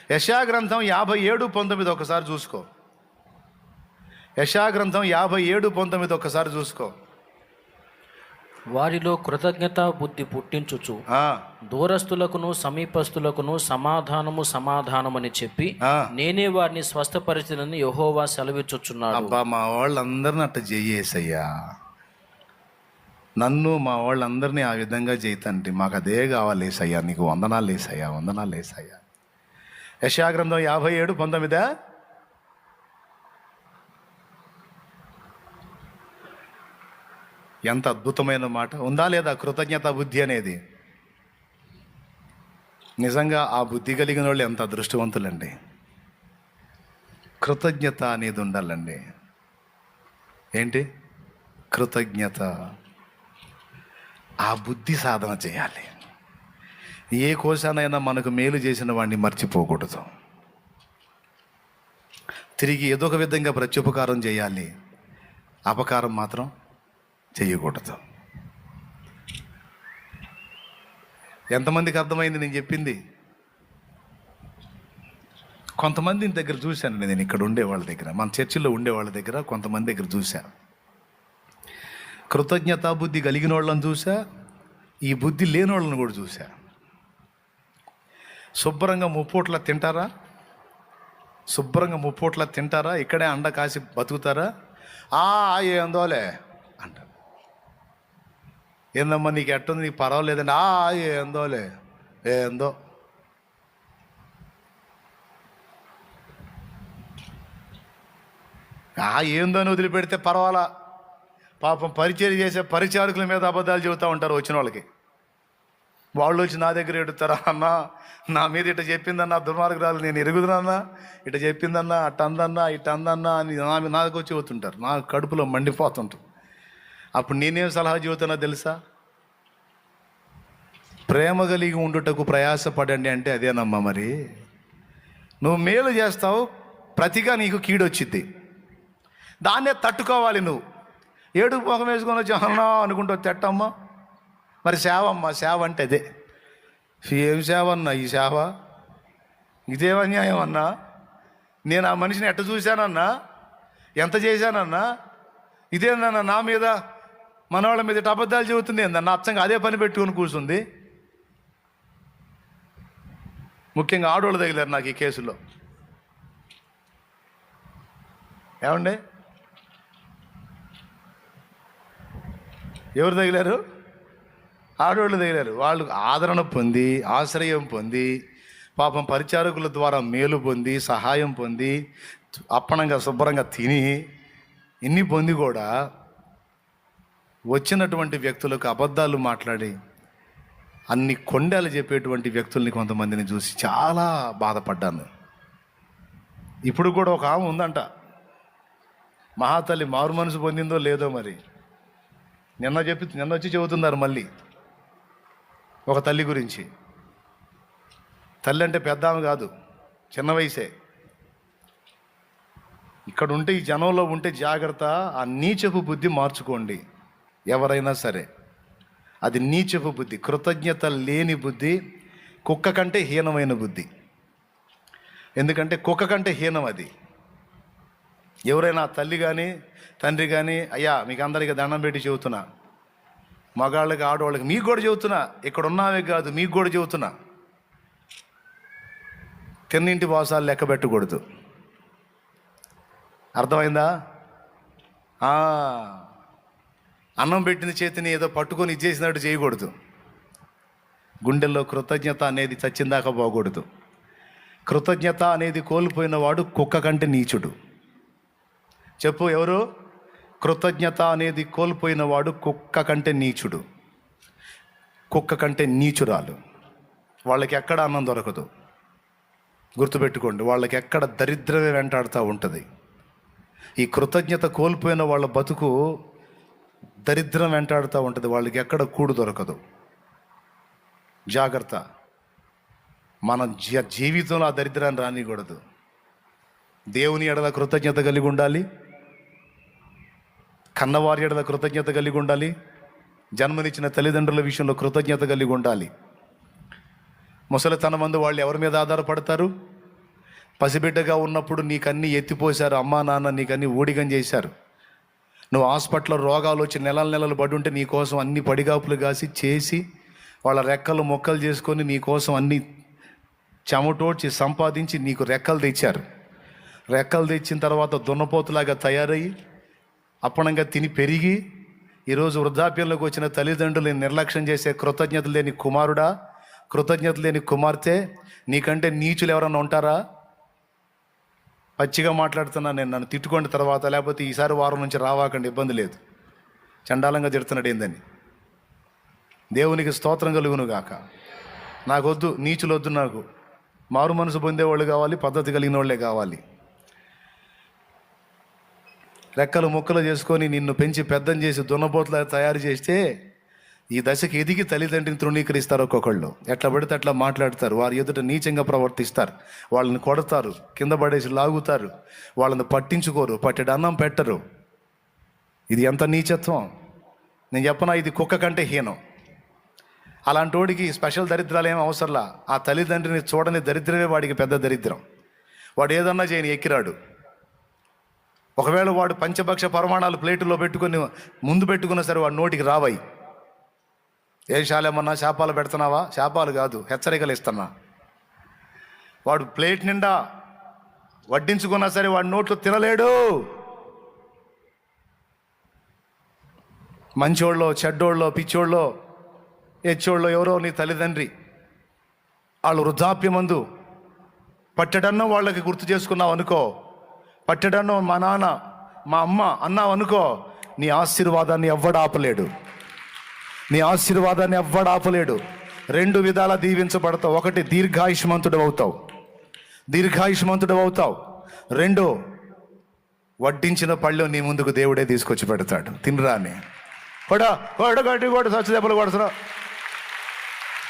యెషయా గ్రంథం 57:19 ఒకసారి చూసుకో. యెషయా గ్రంథం 57:19 ఒకసారి చూసుకో. వారిలో కృతజ్ఞత బుద్ధి పుట్టించుచు దూరస్తులకును సమీపస్తులకును సమాధానమని చెప్పి నేనే వారిని స్వస్థపరిచినని యెహోవా సెలవిచ్చుచున్నాడు. అబ్బా, మా వాళ్ళందరిని అట్ట చెయ్యేసయ్యా, నన్ను మా వాళ్ళందరినీ ఆ విధంగా చేయతండి, మాకు అదే కావాలి ఏసయ్యా, నీకు వందనాలు ఏసయ్యా, వందనాలు ఏసయ్యా. యెషయా గ్రంథం 57:19. ఎంత అద్భుతమైన మాట ఉందా లేదా? కృతజ్ఞత బుద్ధి అనేది నిజంగా ఆ బుద్ధి కలిగిన వాళ్ళు ఎంత అదృష్టవంతులండి. కృతజ్ఞత అనేది ఉండాలండి. ఏంటి కృతజ్ఞత? ఆ బుద్ధి సాధన చేయాలి. ఏ కోశానైనా మనకు మేలు చేసిన వాడిని మర్చిపోకూడదు. తిరిగి ఏదో ఒక విధంగా ప్రత్యుపకారం చేయాలి, అపకారం మాత్రం చేయకూడదు. ఎంతమందికి అర్థమైంది నేను చెప్పింది? కొంతమంది దగ్గర చూశాను నేను, ఇక్కడ ఉండే వాళ్ళ దగ్గర, మన చర్చిలో ఉండే వాళ్ళ దగ్గర కొంతమంది దగ్గర చూశాను. కృతజ్ఞతా బుద్ధి కలిగిన వాళ్ళని చూసా, ఈ బుద్ధి లేని వాళ్ళని కూడా చూసా. శుభ్రంగా ముప్పూట్ల తింటారా? ఇక్కడే అండ కాసి బతుకుతారా? ఏందోలే అంటారు. ఏందమ్మా నీకు ఎట్టుంది, నీకు పర్వాలేదండి? ఏందోలే, ఏందో. ఏందో అని వదిలిపెడితే పర్వాలా. పాపం పరిచయం చేసే పరిచారకుల మీద అబద్ధాలు చెబుతూ ఉంటారు వచ్చిన వాళ్ళకి. వాళ్ళు వచ్చి నా దగ్గర ఎడుతారా, అన్న నా మీద ఇట్ట చెప్పిందన్నా దుర్మార్గురాలు, నేను ఎరుగుదునన్నా, ఇట్ట చెప్పిందన్నా, అట్ట అందన్నా, ఇట్ట అందన్నా అని నా దగ్గర వచ్చి చెబుతుంటారు. నా కడుపులో మండిపోతుంటారు. అప్పుడు నేనేం సలహా చెబుతున్నా తెలుసా? ప్రేమ కలిగి ఉండుటకు ప్రయాసపడండి అంటే అదేనమ్మా. మరి నువ్వు మేలు చేస్తావు, ప్రతిగా నీకు కీడొచ్చిద్ది, దాన్నే తట్టుకోవాలి. నువ్వు ఏడుపు ముఖం వేసుకొని వచ్చి అన్నా అనుకుంటావు, తెట్టమ్మా. మరి సేవ అమ్మా, సేవ అంటే అదే. ఏం సేవ అన్నా ఈ సేవ? ఇదేం అన్యాయం అన్నా? నేను ఆ మనిషిని ఎట్ట చూశానన్నా, ఎంత చేశానన్నా? ఇదేందన్నా నా మీద మనవాళ్ళ మీద ఇట్ట అబద్ధాలు చెబుతుంది ఏందన్నా? అచ్చంగా అదే పని పెట్టుకొని కూర్చుంది. ముఖ్యంగా ఆడవాళ్ళు తగిలారు నాకు ఈ కేసులో. ఏమండి, ఎవరు తగిలారు? ఆడవాళ్ళు తగిలారు. వాళ్ళు ఆదరణ పొంది, ఆశ్రయం పొంది, పాపం పరిచారకుల ద్వారా మేలు పొంది, సహాయం పొంది, అప్పనంగా శుభ్రంగా తిని, ఇన్ని పొంది కూడా వచ్చినటువంటి వ్యక్తులకు అబద్ధాలు మాట్లాడి అన్ని కొండలు చెప్పేటువంటి వ్యక్తుల్ని కొంతమందిని చూసి చాలా బాధపడ్డాను. ఇప్పుడు కూడా ఒక ఆమె ఉందంట, మహాతల్లి మారు మనసు పొందిందో లేదో మరి. నిన్న వచ్చి చెబుతున్నారు మళ్ళీ ఒక తల్లి గురించి. తల్లి అంటే పెద్ద ఆమె కాదు, చిన్న వయసే. ఇక్కడ ఉంటే, ఈ జనంలో ఉంటే జాగ్రత్త. ఆ నీచపు బుద్ధి మార్చుకోండి ఎవరైనా సరే. అది నీచపు బుద్ధి, కృతజ్ఞత లేని బుద్ధి, కుక్క కంటే హీనమైన బుద్ధి. ఎందుకంటే కుక్క కంటే హీనం అది. ఎవరైనా తల్లి కానీ తండ్రి కానీ, అయ్యా మీకు అందరికీ దండం పెట్టి చెబుతున్నా, మగాళ్ళకి ఆడవాళ్ళకి మీకు కూడా చెబుతున్నా, ఇక్కడ ఉన్నావే కాదు మీకు కూడా చెబుతున్నా, తిన్నింటి వాసాలు లెక్క పెట్టకూడదు. అర్థమైందా? అన్నం పెట్టిన చేతిని ఏదో పట్టుకొని ఇచ్చేసినట్టు చేయకూడదు. గుండెల్లో కృతజ్ఞత అనేది చచ్చిందాకా పోకూడదు. కృతజ్ఞత అనేది కోల్పోయిన వాడు కుక్క కంటే నీచుడు. చెప్పు ఎవరు? కృతజ్ఞత అనేది కోల్పోయిన వాడు కుక్క కంటే నీచుడు, కుక్క కంటే నీచురాలు. వాళ్ళకి ఎక్కడ అన్నం దొరకదు. గుర్తుపెట్టుకోండి, వాళ్ళకి ఎక్కడ దరిద్రమే వెంటాడుతూ ఉంటుంది. ఈ కృతజ్ఞత కోల్పోయిన వాళ్ళ బతుకు దరిద్రం వెంటాడుతూ ఉంటుంది. వాళ్ళకి ఎక్కడ కూడు దొరకదు. జాగ్రత్త. మన జీవితంలో ఆ దరిద్రాన్ని రానికూడదు. దేవుని ఎడల కృతజ్ఞత కలిగి ఉండాలి, కన్నవారి ఎడల కృతజ్ఞత కలిగి ఉండాలి, జన్మనిచ్చిన తల్లిదండ్రుల విషయంలో కృతజ్ఞత కలిగి ఉండాలి. ముసలితనం మందు వాళ్ళు ఎవరి మీద ఆధారపడతారు? పసిబిడ్డగా ఉన్నప్పుడు నీకన్నీ ఎత్తిపోశారు, అమ్మా నాన్న నీకన్నీ ఊడిగం చేశారు. నువ్వు హాస్పిటల్లో రోగాలు వచ్చి నెలలు పడి ఉంటే నీకోసం అన్ని పడిగాపులు కాసి చేసి వాళ్ళ రెక్కలు మొక్కలు చేసుకొని నీకోసం అన్ని చెమటోడ్చి సంపాదించి నీకు రెక్కలు తెచ్చారు. రెక్కలు తెచ్చిన తర్వాత దున్నపోతులాగా తయారయ్యి అప్పనంగా తిని పెరిగి ఈరోజు వృద్ధాప్యంలోకి వచ్చిన తల్లిదండ్రులని నిర్లక్ష్యం చేసే కృతజ్ఞత లేని కుమారుడా, కృతజ్ఞత లేని కుమార్తె, నీకంటే నీచులు ఎవరన్నా ఉంటారా? పచ్చిగా మాట్లాడుతున్నా నేను, నన్ను తిట్టుకోండి తర్వాత, లేకపోతే ఈసారి వారం నుంచి రావాకండి, ఇబ్బంది లేదు. చండాలంగా తిడుతున్నాడు ఏందని. దేవునికి స్తోత్రం కలుగును గాక. నాకొద్దు, నీచులు వద్దు. నాకు మారు మనసు పొందేవాళ్ళు కావాలి, పద్ధతి కలిగిన వాళ్ళే కావాలి. రెక్కలు ముక్కలు చేసుకొని నిన్ను పెంచి పెద్దం చేసి దున్నపోతులా తయారు చేస్తే ఈ దశకి ఎదిగి తల్లిదండ్రిని తృణీకరిస్తారు. ఒక్కొక్కళ్ళు ఎట్లా పడితే అట్లా మాట్లాడతారు, వారి ఎదుట నీచంగా ప్రవర్తిస్తారు, వాళ్ళని కొడతారు, కింద పడేసి లాగుతారు, వాళ్ళని పట్టించుకోరు, పట్టెడు అన్నం పెట్టరు. ఇది ఎంత నీచత్వం! నేను చెప్పనా, ఇది కుక్క కంటే హీనం. అలాంటి వాడికి స్పెషల్ దరిద్రాలు ఏం అవసరంలా. ఆ తల్లిదండ్రిని చూడని దరిద్రమే వాడికి పెద్ద దరిద్రం. వాడు ఏదన్నా చేయని ఎక్కిరాడు. ఒకవేళ వాడు పంచభక్ష పరిమాణాలు ప్లేటులో పెట్టుకొని ముందు పెట్టుకున్నా సరే వాడు నోటికి రావాయి. ఏ శాలేమన్నా శాపాలు పెడుతున్నావా? శాపాలు కాదు, హెచ్చరికలు ఇస్తున్నా. వాడు ప్లేట్ నిండా వడ్డించుకున్నా సరే వాడి నోట్లో తినలేడు. మంచోళ్ళో చెడ్డోళ్ళో పిచ్చోళ్ళో హెచ్చోళ్ళో ఎవరో నీ తల్లిదండ్రి, వాళ్ళు వృద్ధాప్యమందు పట్టెడన్నో వాళ్ళకి గుర్తు చేసుకున్నావు అనుకో, పట్టెడన్నో మా నాన్న మా అమ్మ అన్నావు అనుకో, నీ ఆశీర్వాదాన్ని ఎవ్వడాపలేడు. నీ ఆశీర్వాదాన్ని ఎవ్వడాపలేడు. 2 విధాలా దీవించబడతావు. ఒకటి, దీర్ఘాయుష్మంతుడు అవుతావు, దీర్ఘాయుష్మంతుడు అవుతావు. 2, వడ్డించిన పళ్ళు నీ ముందుకు దేవుడే తీసుకొచ్చి పెడతాడు. తినరా అని గట్టి కొడు, సచ్చు దెబ్బలు కొడతారా?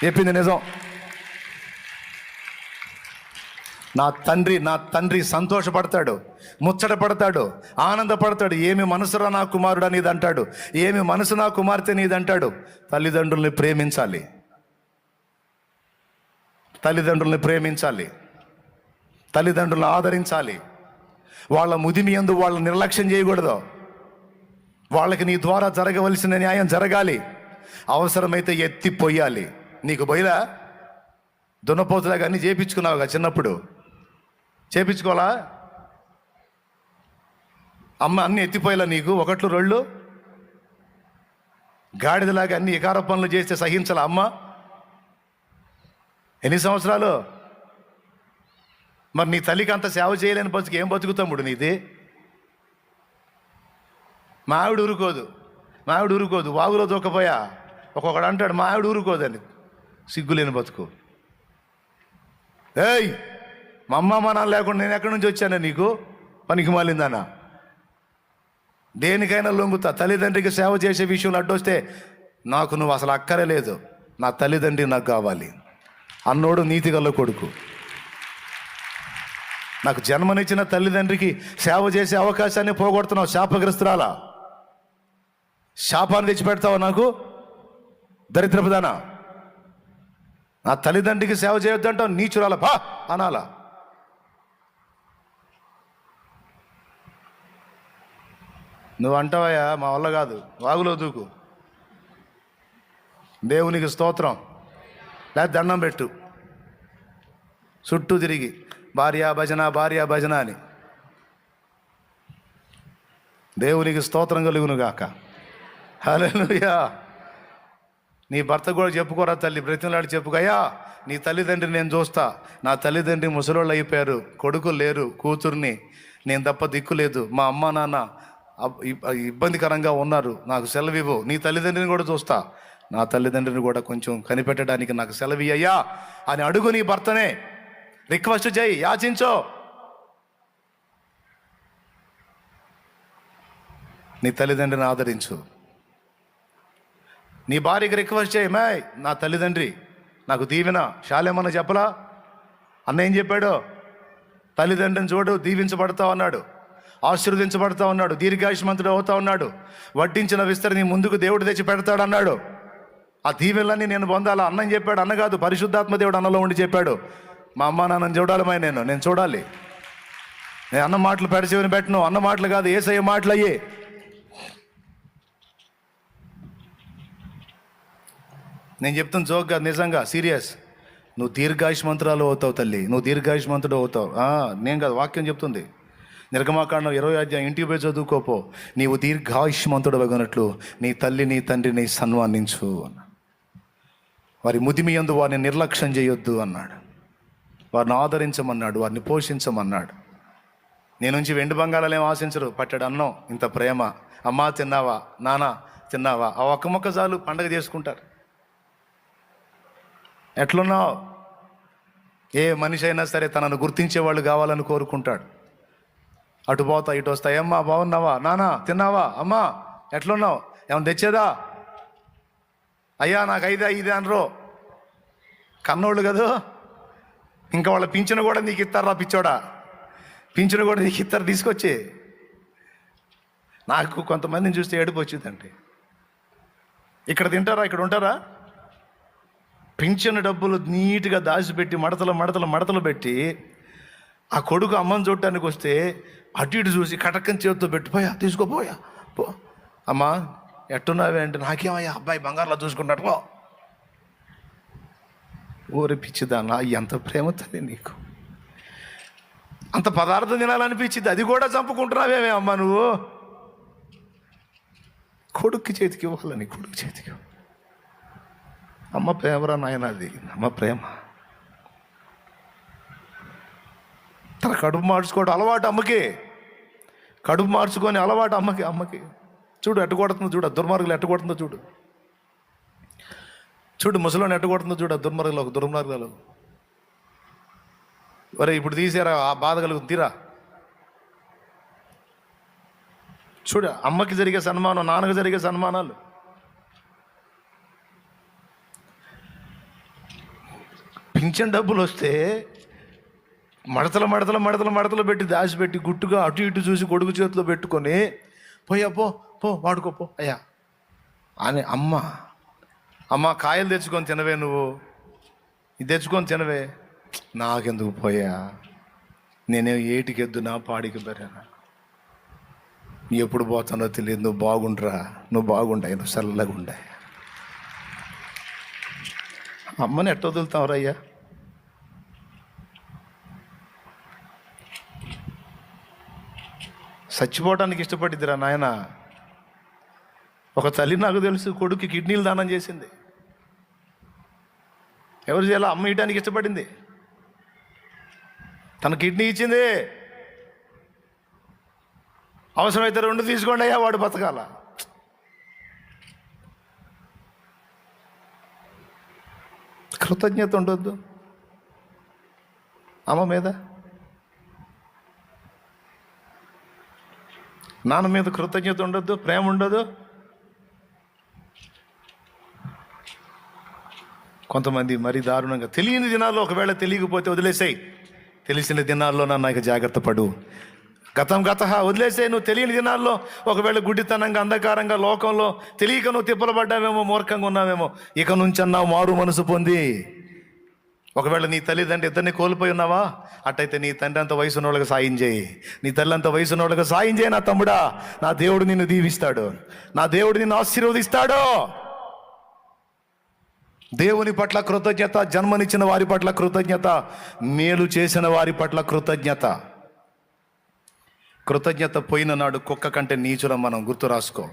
చెప్పింది నిజం. నా తండ్రి సంతోషపడతాడు, ముచ్చట పడతాడు, ఆనందపడతాడు. ఏమి మనసురా నా కుమారుడు అనేది అంటాడు, ఏమి మనసు నా కుమార్తె నీది అంటాడు. తల్లిదండ్రుల్ని ప్రేమించాలి, తల్లిదండ్రుల్ని ప్రేమించాలి, తల్లిదండ్రులను ఆదరించాలి. వాళ్ళ ముదిమి యందు వాళ్ళ నిర్లక్ష్యం చేయకూడదు. వాళ్ళకి నీ ద్వారా జరగవలసిన న్యాయం జరగాలి. అవసరమైతే ఎత్తిపోయాలి. నీకు బయలా దున్నపోతులాగా అన్నీ చేపించుకున్నావుగా చిన్నప్పుడు, చేపించుకోవాలా? అమ్మ అన్నీ ఎత్తిపోయేలా నీకు? 1 2 గాడిదలాగా అన్ని ఇకార పనులు చేస్తే సహించాలా అమ్మ? ఎన్ని సంవత్సరాలు? మరి నీ తల్లికి అంత సేవ చేయలేని బతుకు ఏం బతుకుతాముడు నీది? మా ఆవిడ ఊరుకోదు, వాగులో దూకపోయా. ఒక్కొక్కడు అంటాడు మా ఆవిడ ఊరుకోదని. సిగ్గులేని బతుకు. ఏయ్, మా అమ్మ మా నాన్న లేకుండా నేను ఎక్కడి నుంచి వచ్చానా నీకు? పనికి మాలిందానా? దేనికైనా లొంగుతా. తల్లిదండ్రికి సేవ చేసే విషయంలో అడ్డొస్తే నాకు నువ్వు అసలు అక్కరే లేదు, నా తల్లిదండ్రి నాకు కావాలి అన్నోడు నీతిగల కొడుకు. నాకు జన్మనిచ్చిన తల్లిదండ్రికి సేవ చేసే అవకాశాన్ని పోగొడుతున్నావు. శాపగ్రస్తురాలా, శాపాన్ని తెచ్చిపెడతావా నాకు? దరిద్రపుదానా, నా తల్లిదండ్రికి సేవ చేయొద్దంటావు, నీచురాల బా అనాలా? నువ్వు అంటావయ్యా మా వల్ల కాదు, వాగులో దూకు. దేవునికి స్తోత్రం. లేదా దండం పెట్టు, చుట్టూ తిరిగి భార్యా భజన అని. దేవునికి స్తోత్రం కలుగును గాక. హల్లెలూయా. నీ భర్త కూడా చెప్పుకోరా తల్లి, బ్రతిమలాడి చెప్పుకోయా, నీ తల్లిదండ్రిని నేను చూస్తా. నా తల్లిదండ్రి ముసలోళ్ళు అయిపోయారు, కొడుకులు లేరు, కూతుర్ని నేను తప్ప దిక్కు లేదు, మా అమ్మ నాన్న ఇబ్బందికరంగా ఉన్నారు, నాకు సెలవివ్వు. నీ తల్లిదండ్రిని కూడా చూస్తా, నా తల్లిదండ్రిని కూడా కొంచెం కనిపెట్టడానికి నాకు సెలవు అయ్యా అని అడుగు. నీ భర్తనే రిక్వెస్ట్ చేయి, యాచించో. నీ తల్లిదండ్రిని ఆదరించు. నీ భార్యకి రిక్వెస్ట్ చేయి, మాయ్ నా తల్లిదండ్రి నాకు దీవెన శాలేమన్నా చెప్పలా? అన్న ఏం చెప్పాడు? తల్లిదండ్రిని చూడు, దీవించబడతావు అన్నాడు, ఆశీర్వదించబడతా ఉన్నాడు, దీర్ఘాయుష్మంతుడు అవుతా ఉన్నాడు, వడ్డించిన విస్తరి నీ ముందుకు దేవుడు తెచ్చి పెడతాడు అన్నాడు. ఆ దీవెనలన్నీ నేను పొందాలా? అన్నం చెప్పాడు, అన్న కాదు, పరిశుద్ధాత్మ దేవుడు అన్నలో ఉండి చెప్పాడు. మా అమ్మ నాన్నని చూడాలి నేను చూడాలి. నేను అన్న మాటలు పెడచెవిని పెట్టను, అన్న మాటలు కాదు, యేసయ్య మాటలు అయ్యే. నేను చెప్తాను జోక్ కాదు, నిజంగా సీరియస్. నువ్వు దీర్ఘాయుష్మంతురాలు అవుతావు తల్లి, నువ్వు దీర్ఘాయుష్మంతుడు అవుతావు. నేను కాదు, వాక్యం చెప్తుంది. నిర్గమాకాండం 20వ అధ్యాయం ఇంటికి పోయి చదువుకోపో. నీవు దీర్ఘాయుష్మంతుడు అగినట్లు నీ తల్లి నీ తండ్రిని సన్మానించు అన్నాడు. వారి ముదిమి యందు వారిని నిర్లక్ష్యం చేయొద్దు అన్నాడు. వారిని ఆదరించమన్నాడు, వారిని పోషించమన్నాడు. నీ నుంచి వెండి బంగాళాలు ఏం ఆశించరు, పట్టెడు అన్నం, ఇంత ప్రేమ. అమ్మా తిన్నావా, నాన్న తిన్నావా, ఆ ఒక్క మొక్క చాలు, పండగ చేసుకుంటారు. ఎట్లున్నావు? ఏ మనిషి అయినా సరే తనను గుర్తించే వాళ్ళు కావాలని కోరుకుంటాడు. అటు పోతా ఇటు వస్తా, ఏమ్మా బాగున్నావా, నాన్న తిన్నావా, అమ్మా ఎట్లున్నావు, ఏమన్నా తెచ్చేదా, అయ్యా నాకు ఇదే అనరు. కన్నోళ్ళు కదా, ఇంకా వాళ్ళ పింఛను కూడా నీకు ఇస్తారా పిచ్చోడా, పింఛను కూడా నీకు ఇస్తారు తీసుకొచ్చి. నాకు కొంతమందిని చూస్తే ఏడుపు వచ్చిందంటే, ఇక్కడ తింటారా, ఇక్కడ ఉంటారా, పింఛను డబ్బులు నీట్గా దాచిపెట్టి మడతలు పెట్టి ఆ కొడుకు అమ్మని చూడటానికి వస్తే అటు ఇటు చూసి కటక్కని చేతితో పెట్టిపోయా, తీసుకోపోయా పో, అమ్మా ఎట్టున్నావే అంటే, నాకేమయ్యా అబ్బాయి బంగారులో చూసుకుంటాడు పో. ఊరి పిచ్చిదానా, ఎంత ప్రేమ తల్లి నీకు, అంత పదార్థం తినాలనిపించింది, అది కూడా చంపుకుంటున్నావేమే అమ్మా నువ్వు. కొడుక్కి చేతికి ఇవ్వాలని, కొడుకు చేతికి. అమ్మ ప్రేమరా నాయన, అది అమ్మ ప్రేమ. తన కడుపు మార్చుకోవడం అలవాటు అమ్మకి, కడుపు మార్చుకొని అలవాటు అమ్మకి. చూడు ఎట్టు కొడుతుందో, చూడు దుర్మార్గులు ఎట్టు కొడుతుందో, చూడు ముసలోని ఎట్టు కొడుతుందో, చూడు దుర్మార్గులు. ఒరే ఇప్పుడు తీసారా, ఆ బాధ కలుగుతుంది తీరా. చూడు అమ్మకి జరిగే సన్మానం, నాన్నకి జరిగే సన్మానాలు. పింఛన్ డబ్బులు వస్తే మడతలు పెట్టి దాచిపెట్టి గుట్టుగా అటు ఇటు చూసి కొడుకు చేతిలో పెట్టుకొని పోయా పో వాడుకోపో అయ్యా అని. అమ్మ కాయలు తెచ్చుకొని తినవే, నువ్వు ఇది తెచ్చుకొని తినవే, నాకెందుకు పోయా, నేనే ఏటికి ఎద్దునా పాడికి బెరేనా, ఎప్పుడు పోతానో తెలియదు, నువ్వు బాగుంటాయి, నువ్వు చల్లగా ఉండాయి. అమ్మని ఎట్ట వదులుతావురయ్యా? చచ్చిపోవడానికి ఇష్టపడిద్దిరా నాయన. ఒక తల్లి నాకు తెలుసు, కొడుకు కిడ్నీలు దానం చేసింది. ఎవరు చేయాలి? అమ్మ ఇయటానికి ఇష్టపడింది, తన కిడ్నీ ఇచ్చింది. అవసరమైతే 2 తీసుకోండి అయ్యా, వాడు బతకాల. కృతజ్ఞత ఉండొద్దు అమ్మ మీద, నాన్న మీద కృతజ్ఞత ఉండొద్దు, ప్రేమ ఉండదు. కొంతమంది మరీ దారుణంగా, తెలియని దినాల్లో ఒకవేళ తెలియకపోతే వదిలేసాయి, తెలిసిన దినాల్లో నన్ను ఇక జాగ్రత్త పడు, గతం వదిలేసే. నువ్వు తెలియని దినాల్లో ఒకవేళ గుడ్డితనంగా అంధకారంగా లోకంలో తెలియక నువ్వు తిప్పలబడ్డావేమో, మూర్ఖంగా ఉన్నావేమో, ఇక నుంచి అన్నావు మారు మనసు పొంది. ఒకవేళ నీ తల్లిదండ్రి ఇద్దరిని కోల్పోయి ఉన్నావా, అట్టయితే నీ తండ్రి అంత వయసు ఉన్నోళ్ళకి సాయం చేయి, నీ తల్లి అంత వయసు ఉన్నోళ్ళకి సాయం చేయి. నా తమ్ముడా, నా దేవుడు నిన్ను దీవిస్తాడు, నా దేవుడు నిన్ను ఆశీర్వదిస్తాడు. దేవుని పట్ల కృతజ్ఞత, జన్మనిచ్చిన వారి పట్ల కృతజ్ఞత, మేలు చేసిన వారి పట్ల కృతజ్ఞత. కృతజ్ఞత పోయిన నాడు కుక్క కంటే నీచురం, మనం గుర్తు రాసుకో.